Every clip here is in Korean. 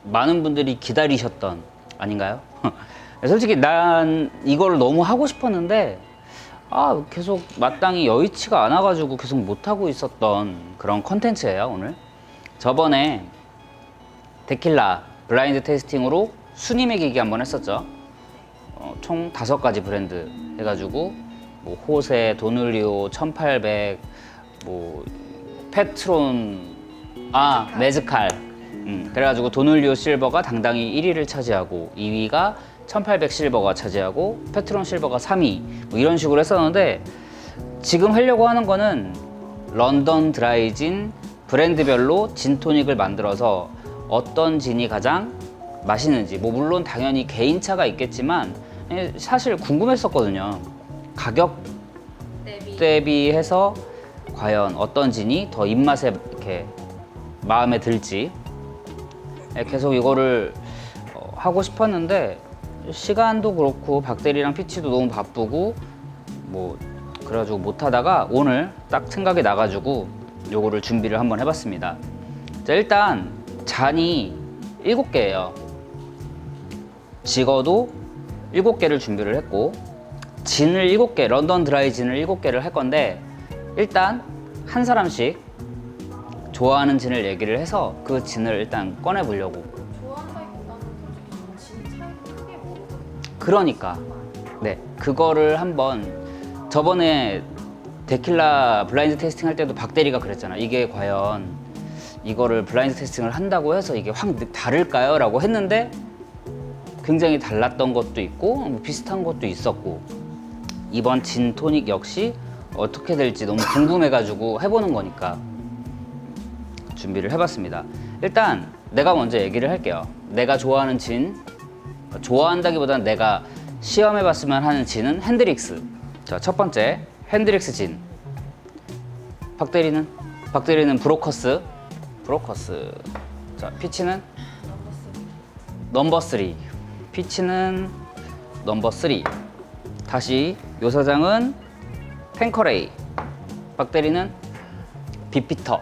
많은 분들이 기다리셨던 아닌가요? 솔직히 난 이걸 너무 하고 싶었는데 계속 마땅히 여의치가 않아가지고 계속 못하고 있었던 그런 컨텐츠예요. 오늘 저번에 데킬라 블라인드 테이스팅으로 순위 매기기 한번 했었죠. 총 5가지 브랜드 해가지고 뭐 호세, 도눌리오, 1800, 뭐 페트론, 메즈칼. 그래가지고 도눌리오 실버가 당당히 1위를 차지하고 2위가 1800 실버가 차지하고 페트론 실버가 3위 뭐 이런 식으로 했었는데, 지금 하려고 하는 거는 런던 드라이진 브랜드별로 진토닉을 만들어서 어떤 진이 가장 맛있는지, 뭐 물론 당연히 개인차가 있겠지만 사실 궁금했었거든요. 가격 대비해서 과연 어떤 진이 더 입맛에 이렇게 마음에 들지 계속 이거를 하고 싶었는데, 시간도 그렇고 박대리랑 피치도 너무 바쁘고 뭐 그래가지고 못하다가 오늘 딱 생각이 나가지고 요거를 준비를 한번 해봤습니다. 자, 일단 잔이 7개예요. 직어도 7개를 준비를 했고, 진을 7개, 런던 드라이 진을 7개를 할 건데, 일단 한 사람씩 좋아하는 진을 얘기를 해서 그 진을 일단 꺼내 보려고. 좋아한다기보다는 솔직히 저는 진 차이 크게 모르거든요. 그러니까 네, 그거를 한번 저번에 데킬라 블라인드 테이스팅 할 때도 박대리가 그랬잖아. 이게 과연 이거를 블라인드 테이스팅을 한다고 해서 이게 확 다를까요? 라고 했는데 굉장히 달랐던 것도 있고 뭐 비슷한 것도 있었고, 이번 진 토닉 역시 어떻게 될지 너무 궁금해가지고 해보는 거니까 준비를 해봤습니다. 일단 내가 먼저 얘기를 할게요. 내가 좋아하는 진, 좋아한다기보다는 내가 시험해봤으면 하는 진은 핸드릭스. 자, 첫 번째 핸드릭스 진. 박대리는 브로커스. 자, 피치는 넘버 3. 피치는 넘버 3. 다시 요 사장은 탱커레이. 박대리는 빅피터.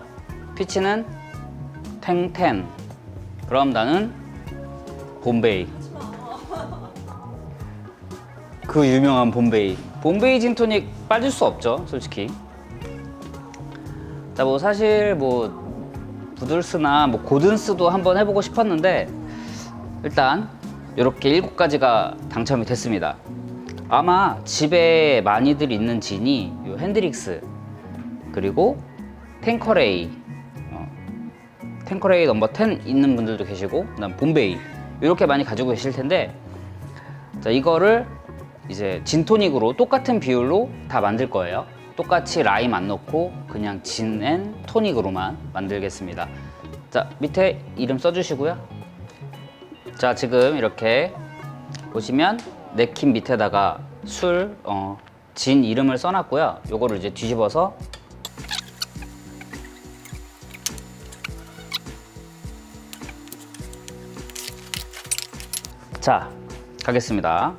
피치는 탱텐. 그럼 나는 봄베이. 그 유명한 봄베이. 봄베이 진토닉 빠질 수 없죠, 솔직히. 자, 뭐 사실 뭐 부들스나 뭐 고든스도 한번 해보고 싶었는데, 일단 이렇게 7가지가 당첨이 됐습니다. 아마 집에 많이들 있는 진이 요 핸드릭스, 그리고 탱커레이, 탱커레이 넘버 10 있는 분들도 계시고, 그다음 봄베이 이렇게 많이 가지고 계실 텐데, 자, 이거를 이제 진토닉으로 똑같은 비율로 다 만들 거예요. 똑같이 라임 안 넣고 그냥 진 앤 토닉으로만 만들겠습니다. 자, 밑에 이름 써주시고요. 자, 지금 이렇게 보시면 냅킨 밑에다가 진 이름을 써놨고요. 요거를 이제 뒤집어서 자, 가겠습니다.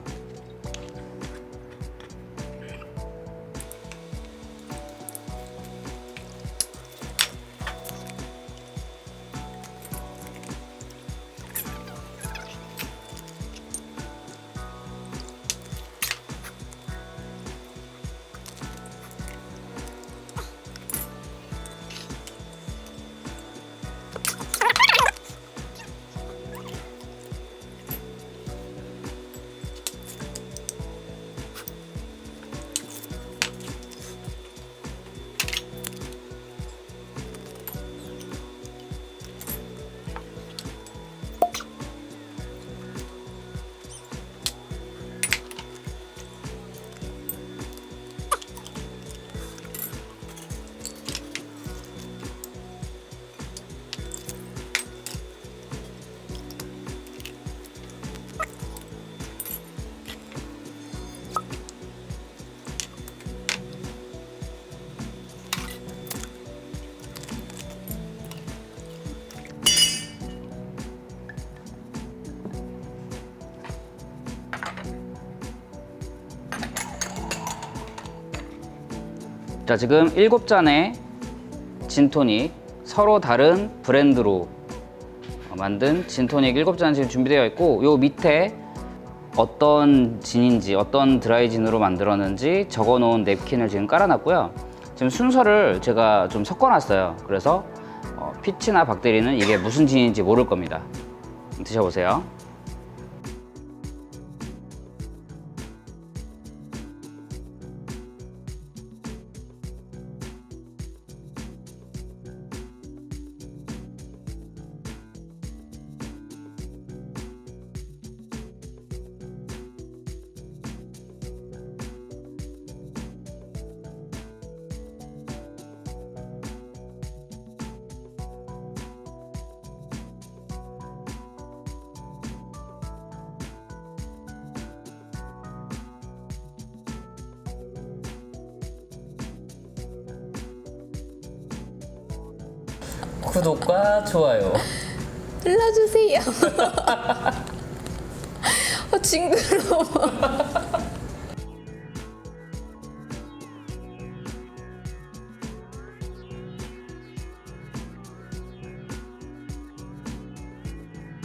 자, 지금 7잔의 진토닉 서로 다른 브랜드로 만든 진토닉 7잔 지금 준비되어 있고 요 밑에 어떤 진인지 어떤 드라이진으로 만들었는지 적어놓은 냅킨을 지금 깔아놨고요. 지금 순서를 제가 좀 섞어놨어요. 그래서 피치나 박대리는 이게 무슨 진인지 모를 겁니다. 드셔보세요. 구독과 좋아요. 눌러주세요. 징그러워.